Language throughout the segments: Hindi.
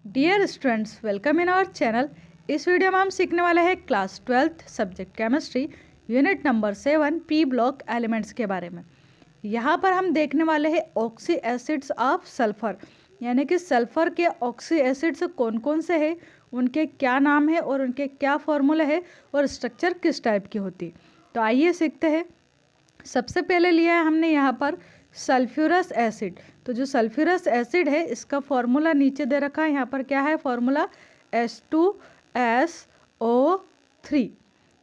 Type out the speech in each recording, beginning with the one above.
Dear students, welcome in our channel. इस वीडियो में हम सीखने वाले हैं class 12th subject chemistry unit number 7 P block elements के बारे में। यहाँ पर हम देखने वाले हैं ऑक्सी एसिड्स ऑफ सल्फर, यानी कि सल्फर के ऑक्सी एसिड्स कौन कौन से हैं, उनके क्या नाम है और उनके क्या फॉर्मूला है और स्ट्रक्चर किस टाइप की होती है। तो आइए सीखते हैं। सबसे पहले लिया है हमने यहाँ पर सल्फ्यूरस एसिड। तो जो सल्फ्यूरस एसिड है इसका फॉर्मूला नीचे दे रखा है। यहाँ पर क्या है फॉर्मूला H2SO3,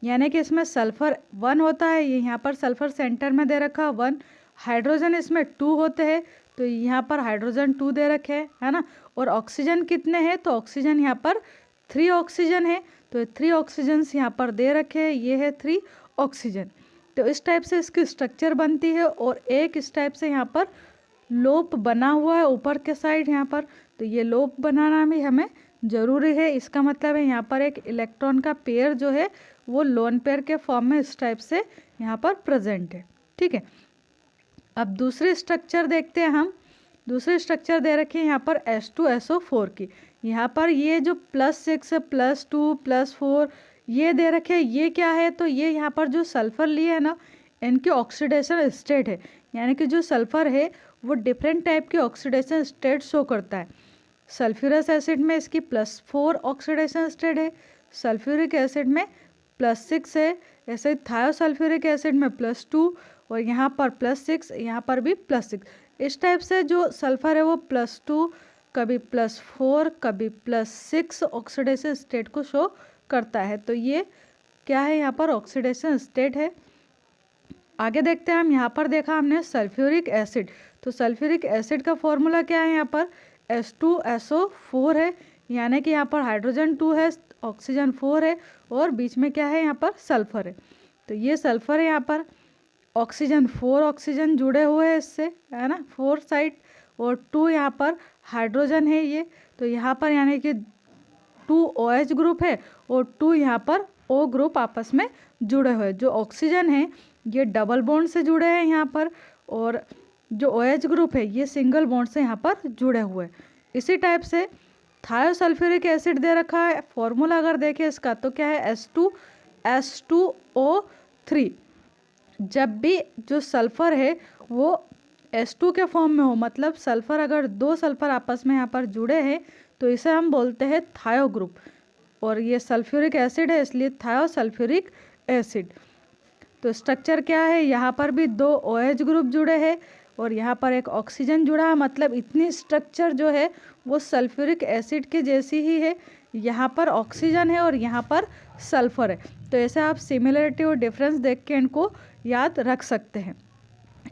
यानी कि इसमें सल्फर 1 होता है। ये यहाँ पर सल्फर सेंटर में दे रखा 1, हाइड्रोजन इसमें 2 होते हैं, तो यहाँ पर हाइड्रोजन 2 दे रखे है ना। और ऑक्सीजन कितने हैं, तो ऑक्सीजन यहाँ पर 3 ऑक्सीजन है, तो 3 ऑक्सीजन्स यहाँ पर दे रखे हैं, ये है 3 ऑक्सीजन। तो इस टाइप से इसकी स्ट्रक्चर बनती है और एक इस टाइप से यहाँ पर लोप बना हुआ है ऊपर के साइड यहाँ पर। तो ये लोप बनाना भी हमें ज़रूरी है। इसका मतलब है यहाँ पर एक इलेक्ट्रॉन का पेयर जो है वो लोन पेयर के फॉर्म में इस टाइप से यहाँ पर प्रेजेंट है। ठीक है, अब दूसरी स्ट्रक्चर देखते हैं हम। दूसरी स्ट्रक्चर दे रखी है यहाँ पर H2SO4 की। यहाँ पर ये जो +6 +2 +4 ये दे रखे हैं, ये क्या है, तो ये यहाँ पर जो सल्फ़र लिए है ना, इनकी ऑक्सीडेशन स्टेट है। यानी कि जो सल्फ़र है वो डिफरेंट टाइप की ऑक्सीडेशन स्टेट शो करता है। सल्फ्यूरस एसिड में इसकी +4 ऑक्सीडेशन स्टेट है, सल्फ्यूरिक एसिड में +6 है, ऐसे थायोसल्फ्यूरिक एसिड में +2 और यहाँ पर +6, यहाँ पर भी +6। इस टाइप से जो सल्फ़र है वो +2 कभी +4 कभी +6 ऑक्सीडेशन स्टेट को शो करता है। तो ये क्या है, यहाँ पर ऑक्सीडेशन स्टेट है। आगे देखते हैं हम। यहाँ पर देखा हमने सल्फ्यूरिक एसिड। तो सल्फ्यूरिक एसिड का फॉर्मूला क्या है, यहाँ पर H2SO4 है, यानी कि यहाँ पर हाइड्रोजन 2 है, ऑक्सीजन 4 है और बीच में क्या है, यहाँ पर सल्फ़र है। तो ये सल्फ़र है, यहाँ पर ऑक्सीजन 4 ऑक्सीजन जुड़े हुए हैं इससे, है ना, 4 साइड, और 2 यहाँ पर हाइड्रोजन है ये। तो यहाँ पर यानी कि 2 OH ग्रुप है और 2 यहाँ पर O ग्रुप आपस में जुड़े हुए। जो ऑक्सीजन है ये डबल बॉन्ड से जुड़े हैं यहाँ पर, और जो OH ग्रुप है ये सिंगल बॉन्ड से यहाँ पर जुड़े हुए। इसी टाइप से थायोसल्फ्यूरिक एसिड दे रखा है। फॉर्मूला अगर देखें इसका तो क्या है, H2SO3। जब भी जो सल्फ़र है वो H2 के फॉर्म में हो, मतलब सल्फ़र अगर 2 सल्फ़र आपस में यहाँ पर जुड़े हैं तो इसे हम बोलते हैं थायो ग्रुप, और ये सल्फ्यूरिक एसिड है इसलिए थायोसल्फ्यूरिक एसिड। तो स्ट्रक्चर क्या है, यहाँ पर भी 2 OH ग्रुप जुड़े हैं और यहाँ पर एक ऑक्सीजन जुड़ा है, मतलब इतनी स्ट्रक्चर जो है वो सल्फ्यूरिक एसिड के जैसी ही है। यहाँ पर ऑक्सीजन है और यहाँ पर सल्फ़र है। तो ऐसे आप सिमिलरिटी और डिफरेंस देख के इनको याद रख सकते हैं।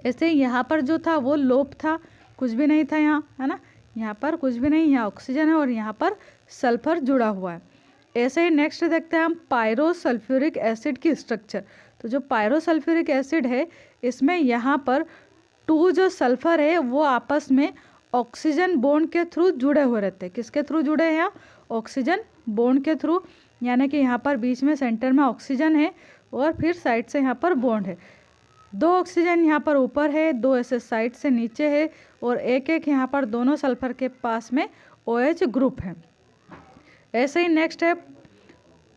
ऐसे यहाँ पर जो था वो लोप था, कुछ भी नहीं था यहाँ, है ना, यहाँ पर कुछ भी नहीं, यहाँ ऑक्सीजन है और यहाँ पर सल्फ़र जुड़ा हुआ है। ऐसे ही नेक्स्ट देखते हैं हम पायरोसल्फ्यूरिक एसिड की स्ट्रक्चर। तो जो पायरोसल्फ्यूरिक एसिड है इसमें यहाँ पर 2 जो सल्फ़र है वो आपस में ऑक्सीजन बॉन्ड के थ्रू जुड़े हुए रहते हैं। किसके थ्रू जुड़े हैं, यहाँ ऑक्सीजन बॉन्ड के थ्रू, यानी कि यहाँ पर बीच में सेंटर में ऑक्सीजन है और फिर साइड से यहाँ पर बॉन्ड है। 2 ऑक्सीजन यहाँ पर ऊपर है, 2 ऐसे साइड से नीचे है और एक एक यहाँ पर दोनों सल्फ़र के पास में OH ग्रुप है। ऐसे ही नेक्स्ट है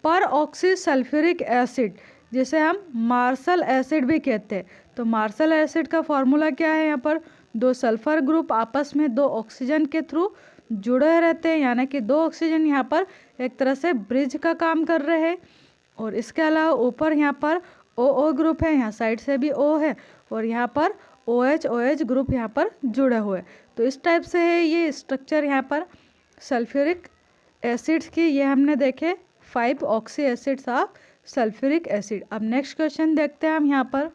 पर ऑक्सी सल्फ्यूरिक एसिड, जिसे हम मार्शल एसिड भी कहते हैं। तो मार्शल एसिड का फॉर्मूला क्या है, यहाँ पर 2 सल्फ़र ग्रुप आपस में 2 ऑक्सीजन के थ्रू जुड़े रहते हैं, यानी कि 2 ऑक्सीजन यहाँ पर एक तरह से ब्रिज का काम कर रहे हैं। और इसके अलावा ऊपर यहाँ पर OO ग्रुप है, यहाँ साइड से भी O है और यहाँ पर OH ग्रुप यहाँ पर जुड़े हुए। तो इस टाइप से है ये स्ट्रक्चर यहाँ पर सल्फ्यूरिक एसिड्स की। ये हमने देखे 5 oxy acids of sulphuric acid. अब नेक्स्ट क्वेश्चन देखते हैं हम यहाँ पर।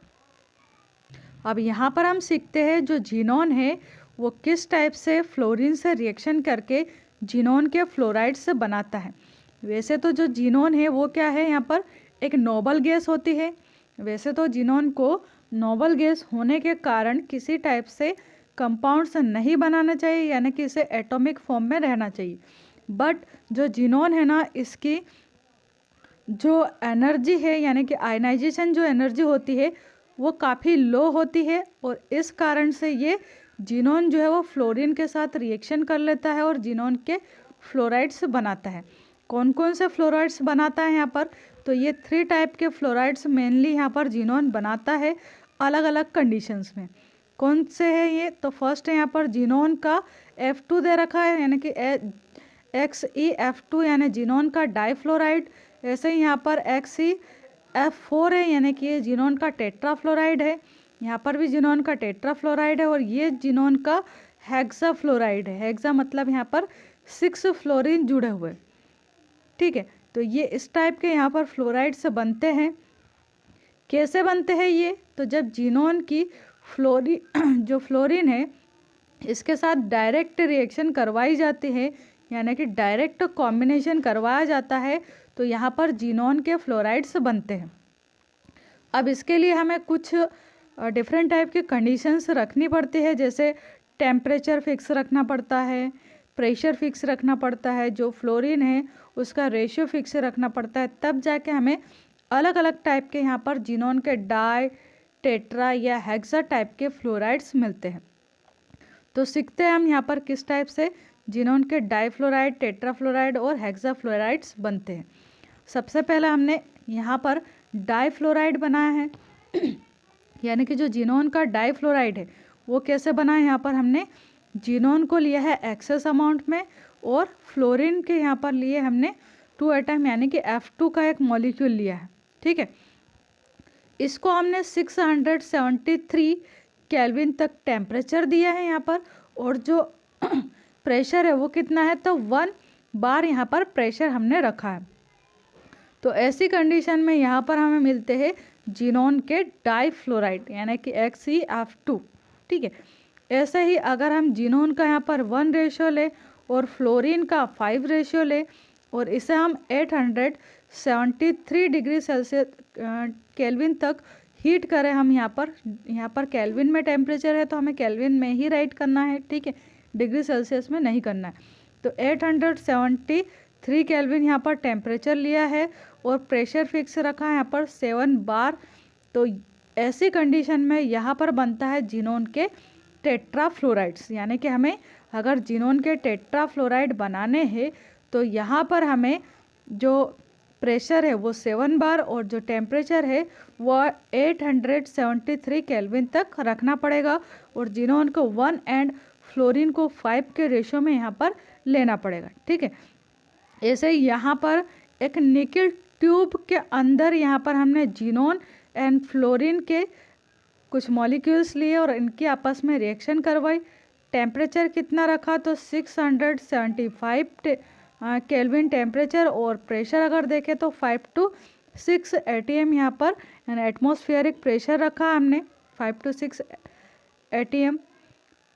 अब यहाँ पर हम सीखते हैं जो जीनोन है वो किस टाइप से फ्लोरीन से रिएक्शन करके जीनोन के फ्लोराइड से बनाता है। वैसे तो जो जीनोन है वो क्या है, यहाँ पर एक नोबल गैस होती है। वैसे तो जीनोन को नोबल गैस होने के कारण किसी टाइप से कंपाउंड से नहीं बनाना चाहिए, यानी कि इसे एटॉमिक फॉर्म में रहना चाहिए। बट जो जीनोन है ना, इसकी जो एनर्जी है यानी कि आयनाइजेशन जो एनर्जी होती है वो काफ़ी लो होती है, और इस कारण से ये जीनोन जो है वो फ्लोरीन के साथ रिएक्शन कर लेता है और जीनोन के फ्लोराइड्स बनाता है। कौन कौन से फ्लोराइड्स बनाता है यहाँ पर, तो ये 3 टाइप के फ्लोराइड्स मेनली यहाँ पर जिनोन बनाता है अलग अलग कंडीशंस में। कौन से है ये, तो फर्स्ट है यहाँ पर जिनोन का F2 दे रखा है, यानी कि XeF2 यानी जिनोन का डाइफ्लोराइड। ऐसे ही यहाँ पर XeF4 है, यानी कि ये जिनोन का टेट्राफ्लोराइड है। यहाँ पर भी जिनोन का टेट्राफ्लोराइड है, और ये जिनोन का हेक्साफ्लोराइड है। हेक्सा मतलब यहाँ पर 6 फ्लोरीन जुड़े हुए, ठीक है। तो ये इस टाइप के यहाँ पर फ्लोराइड से बनते हैं। कैसे बनते हैं ये, तो जब जिनोन की जो फ्लोरीन है इसके साथ डायरेक्ट रिएक्शन करवाई जाती है, यानी कि डायरेक्ट कॉम्बिनेशन करवाया जाता है, तो यहाँ पर जिनोन के फ्लोराइड्स बनते हैं। अब इसके लिए हमें कुछ डिफरेंट टाइप की कंडीशंस रखनी पड़ती है, जैसे टेम्परेचर फिक्स रखना पड़ता है, प्रेशर फिक्स रखना पड़ता है, जो फ्लोरीन है उसका रेशियो फिक्स रखना पड़ता है, तब जाके हमें अलग अलग टाइप के यहाँ पर जिनोन के डाई, टेट्रा या हेक्सा टाइप के फ्लोराइड्स मिलते हैं। तो सीखते हैं हम यहाँ पर किस टाइप से जिनोन के डाइफ्लोराइड, टेट्राफ्लोराइड और हेक्साफ्लोराइड्स बनते हैं। सबसे पहले हमने यहाँ पर डाइफ्लोराइड बनाया है यानी कि जो जिनोन का डाइफ्लोराइड है वो कैसे बना है, यहाँ पर हमने जिनोन को लिया है एक्सेस अमाउंट में, और फ्लोरीन के यहाँ पर लिए हमने 2 एटम यानी कि F2 का एक मॉलिक्यूल लिया है, ठीक है। इसको हमने 673 केल्विन तक टेम्परेचर दिया है यहाँ पर, और जो प्रेशर है वो कितना है, तो 1 बार यहाँ पर प्रेशर हमने रखा है। तो ऐसी कंडीशन में यहाँ पर हमें मिलते हैं जिनोन के डाइफ्लोराइड यानी कि XeF2, ठीक है। ऐसे ही अगर हम जिनोन का यहाँ पर 1 रेशियो ले और फ्लोरीन का 5 रेशियो ले, और इसे हम 873 डिग्री सेल्सियस केल्विन तक हीट करें, हम यहाँ पर केल्विन में टेम्परेचर है तो हमें केल्विन में ही राइट करना है, ठीक है, डिग्री सेल्सियस में नहीं करना है। तो 873 केल्विन यहाँ पर टेम्परेचर लिया है और प्रेशर फिक्स रखा है यहाँ पर 7 बार। तो ऐसी कंडीशन में यहाँ पर बनता है जिनोन के टेट्राफ्लोराइड्स, यानी कि हमें अगर जिनोन के टेट्राफ्लोराइड बनाने हैं तो यहाँ पर हमें जो प्रेशर है वो 7 बार और जो टेम्परेचर है वो 873 केल्विन तक रखना पड़ेगा, और जिनोन को 1 एंड फ्लोरीन को 5 के रेशियो में यहाँ पर लेना पड़ेगा, ठीक है। ऐसे ही यहाँ पर एक निकल ट्यूब के अंदर यहाँ पर हमने जिनोन एंड फ्लोरीन के कुछ मॉलिक्यूल्स लिए और इनकी आपस में रिएक्शन करवाई। टेम्परेचर कितना रखा, तो 675 केल्विन टेम्परेचर, और प्रेशर अगर देखें तो 5 to 6 ATM यहाँ पर एटमॉस्फेरिक प्रेशर रखा हमने 5 to 6 ATM।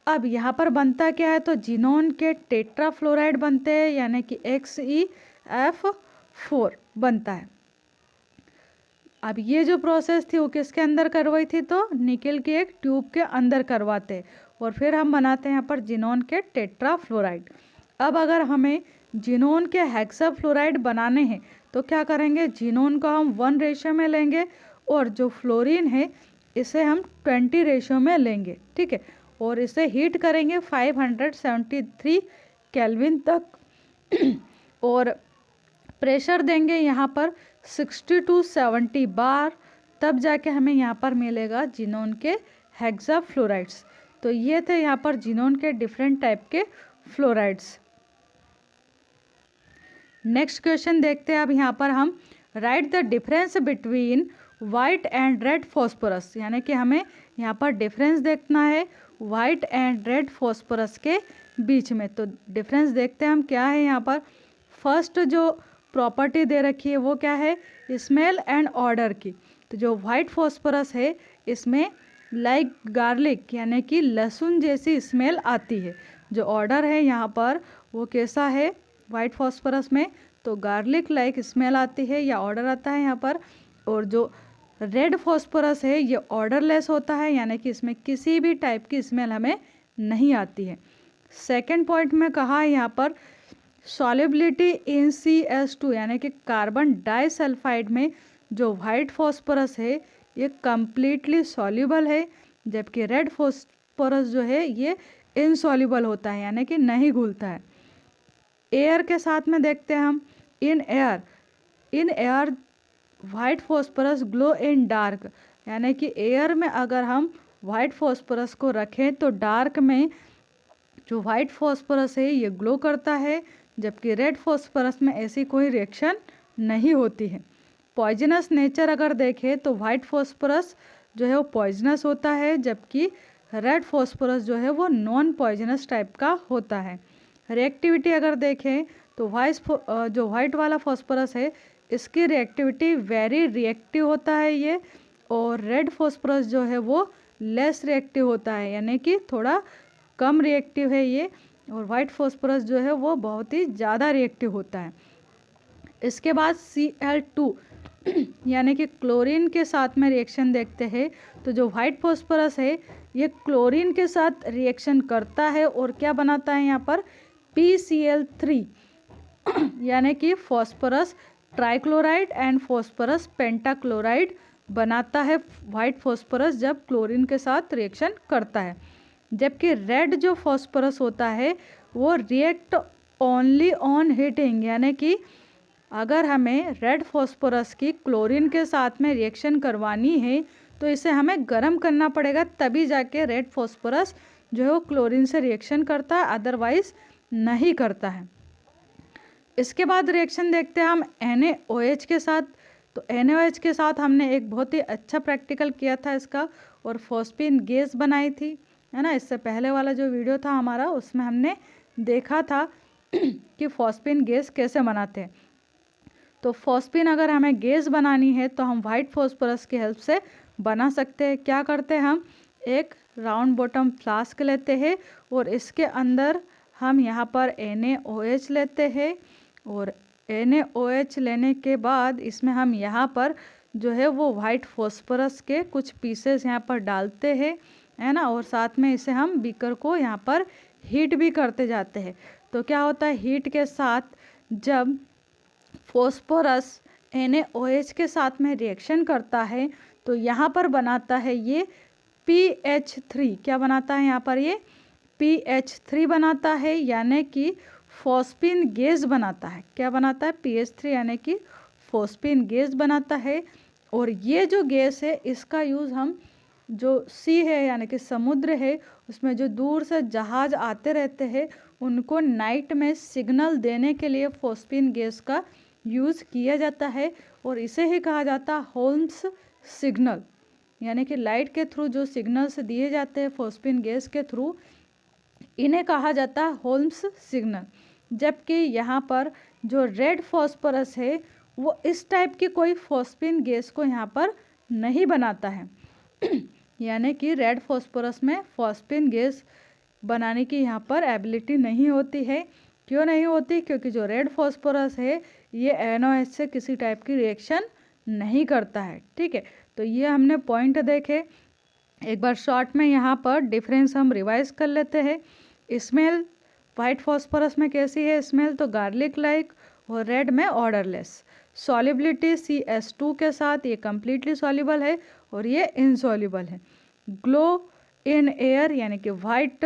अब यहाँ पर बनता क्या है, तो जिनोन के टेट्राफ्लोराइड बनते हैं यानी कि XeF4 बनता है। अब ये जो प्रोसेस थी वो किसके अंदर करवाई थी, तो निकल के एक ट्यूब के अंदर करवाते हैं और फिर हम बनाते हैं यहाँ पर जिनोन के टेट्राफ्लोराइड। अब अगर हमें जिनोन के हेक्साफ्लोराइड बनाने हैं तो क्या करेंगे, जिनोन को हम 1 रेशियो में लेंगे और जो फ्लोरीन है इसे हम 20 रेशियो में लेंगे, ठीक है, और इसे हीट करेंगे 573 केल्विन तक और प्रेशर देंगे यहाँ पर 60 to 70 बार, तब जाके हमें यहाँ पर मिलेगा जिनोन के हेक्साफ्लोराइड्स। तो ये थे यहाँ पर जिनोन के डिफरेंट टाइप के फ्लोराइड्स। नेक्स्ट क्वेश्चन देखते हैं अब यहाँ पर हम, right the difference between white and red phosphorus, यानी कि हमें यहाँ पर डिफरेंस देखना है वाइट एंड रेड फॉस्फोरस के बीच में। तो डिफरेंस देखते हैं हम क्या है यहाँ पर। फर्स्ट जो प्रॉपर्टी दे रखी है वो क्या है, स्मेल एंड ऑर्डर की। तो जो वाइट फॉस्फोरस है इसमें लाइक गार्लिक यानी कि लहसुन जैसी स्मेल आती है। जो ऑर्डर है यहाँ पर वो कैसा है वाइट फॉस्फोरस में, तो गार्लिक लाइक स्मेल आती है या ऑर्डर आता है यहाँ पर। और जो रेड फॉस्फोरस है ये ऑर्डरलेस होता है, यानी कि इसमें किसी भी टाइप की स्मेल हमें नहीं आती है। सेकेंड पॉइंट में कहा है यहाँ पर सॉल्युबिलिटी इन CH2 यानी कि कार्बन डाइसल्फाइड में जो वाइट फॉस्फोरस है ये कम्प्लीटली सॉल्युबल है, जबकि रेड फॉस्फोरस जो है ये इनसॉल्युबल होता है यानी कि नहीं घुलता है। एयर के साथ में देखते हैं हम, in air white phosphorus glow in dark, यानी कि एयर में अगर हम वाइट फॉस्फोरस को रखें तो डार्क में जो वाइट फॉस्फोरस है ये ग्लो करता है, जबकि रेड फॉस्फोरस में ऐसी कोई रिएक्शन नहीं होती है। पॉइजनस नेचर अगर देखें तो वाइट फॉस्फोरस जो है वो पॉइजनस होता है, जबकि रेड फॉस्फोरस जो है वो नॉन पॉइजनस टाइप का होता है। रिएक्टिविटी अगर देखें तो जो वाइट वाला फॉस्फोरस है इसकी रिएक्टिविटी वेरी रिएक्टिव होता है ये, और रेड फॉस्फोरस जो है वो लेस रिएक्टिव होता है, यानी कि थोड़ा कम रिएक्टिव है ये, और वाइट फॉस्फोरस जो है वो बहुत ही ज़्यादा रिएक्टिव होता है। इसके बाद Cl2 यानी कि क्लोरीन के साथ में रिएक्शन देखते हैं, तो जो वाइट फॉस्फोरस है ये क्लोरीन के साथ रिएक्शन करता है और क्या बनाता है यहाँ पर PCl3 यानी कि phosphorus trichloride and phosphorus pentachloride बनाता है वाइट फॉस्फोरस जब क्लोरीन के साथ रिएक्शन करता है। जबकि रेड जो फॉस्फोरस होता है वो रिएक्ट ओनली ऑन हीटिंग, यानी कि अगर हमें रेड फॉस्फोरस की क्लोरीन के साथ में रिएक्शन करवानी है तो इसे हमें गर्म करना पड़ेगा, तभी जाके रेड फॉस्फोरस जो है वो क्लोरीन से रिएक्शन करता है, अदरवाइज नहीं करता है। इसके बाद रिएक्शन देखते हैं हम NaOH के साथ। तो NaOH के साथ हमने एक बहुत ही अच्छा प्रैक्टिकल किया था इसका, और फॉस्फीन गैस बनाई थी, है ना। इससे पहले वाला जो वीडियो था हमारा उसमें हमने देखा था कि फॉस्फीन गैस कैसे बनाते हैं। तो फॉस्फीन अगर हमें गैस बनानी है तो हम वाइट फॉस्फोरस की हेल्प से बना सकते हैं। क्या करते हैं हम, एक राउंड बॉटम फ्लास्क लेते हैं और इसके अंदर हम यहाँ पर NaOH लेते हैं, और NaOH लेने के बाद इसमें हम यहाँ पर जो है वो वाइट फॉस्फोरस के कुछ पीसेस यहाँ पर डालते हैं, है ना, और साथ में इसे हम बीकर को यहाँ पर हीट भी करते जाते हैं। तो क्या होता है, हीट के साथ जब फॉस्फोरस NaOH के साथ में रिएक्शन करता है तो यहाँ पर बनाता है ये PH3। क्या बनाता है यहाँ पर, ये PH3 बनाता है, यानी कि फॉस्फीन गैस बनाता है। क्या बनाता है, PH3 यानी कि फॉस्फीन गैस बनाता है। और ये जो गैस है इसका यूज़ हम जो सी है यानी कि समुद्र है उसमें जो दूर से जहाज आते रहते हैं उनको नाइट में सिग्नल देने के लिए फॉस्फीन गैस का यूज़ किया जाता है, और इसे ही कहा जाता है होल्म्स सिग्नल, यानी कि लाइट के थ्रू जो सिग्नल्स दिए जाते हैं फॉस्फीन गैस के थ्रू, इन्हें कहा जाता है होल्म्स सिग्नल। जबकि यहाँ पर जो रेड फॉस्फोरस है वो इस टाइप की कोई फॉस्फीन गैस को यहाँ पर नहीं बनाता है यानी कि रेड फॉस्फोरस में फॉस्फीन गैस बनाने की यहाँ पर एबिलिटी नहीं होती है। क्यों नहीं होती, क्योंकि जो रेड फॉस्फोरस है ये NaOH से किसी टाइप की रिएक्शन नहीं करता है। ठीक है, तो ये हमने पॉइंट देखे। एक बार शॉर्ट में यहाँ पर डिफरेंस हम रिवाइज कर लेते हैं। स्मेल वाइट फॉस्फोरस में कैसी है स्मेल, तो गार्लिक लाइक, और रेड में ऑर्डरलेस। सॉलिबिलिटी CS2 के साथ ये कम्प्लीटली सॉल्युबल है और ये इनसॉल्युबल है। ग्लो इन एयर यानी कि वाइट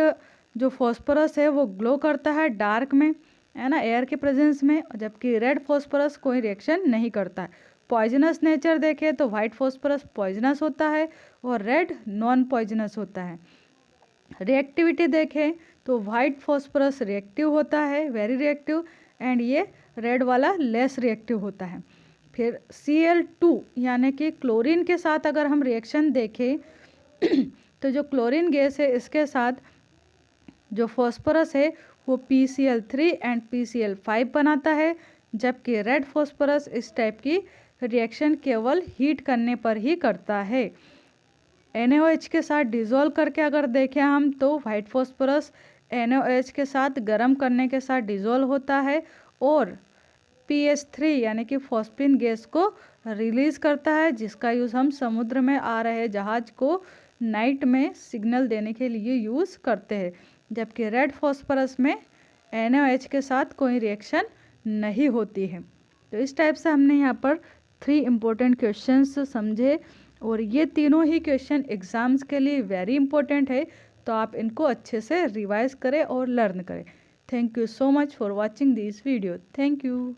जो फॉस्फोरस है वो ग्लो करता है डार्क में, है ना, एयर के प्रेजेंस में, जबकि रेड फॉस्फोरस कोई रिएक्शन नहीं करता है। पॉइजनस नेचर देखें तो वाइट फॉस्फोरस पॉइजनस होता है और रेड नॉन पॉइजनस होता है। रिएक्टिविटी देखें तो वाइट फॉस्फोरस रिएक्टिव होता है, वेरी रिएक्टिव, एंड ये रेड वाला लेस रिएक्टिव होता है। फिर Cl2 यानी कि क्लोरीन के साथ अगर हम रिएक्शन देखें तो जो क्लोरीन गैस है इसके साथ जो फॉस्फोरस है वो PCl3 एंड PCl5 बनाता है, जबकि रेड फॉस्फोरस इस टाइप की रिएक्शन केवल हीट करने पर ही करता है। NaOH के साथ डिज़ोल्व करके अगर देखें हम तो वाइट फॉस्फोरस NaOH के साथ गर्म करने के साथ डिज़ोल्व होता है और PH3 यानी कि फॉस्फीन गैस को रिलीज़ करता है, जिसका यूज़ हम समुद्र में आ रहे जहाज को नाइट में सिग्नल देने के लिए यूज़ करते हैं। जबकि रेड फॉस्फोरस में NaOH के साथ कोई रिएक्शन नहीं होती है। तो इस टाइप से हमने यहाँ पर 3 इम्पोर्टेंट क्वेश्चंस समझे, और ये तीनों ही क्वेश्चन एग्ज़ाम्स के लिए वेरी इंपॉर्टेंट है, तो आप इनको अच्छे से रिवाइज करें और लर्न करें। Thank you so much for watching this video. Thank you.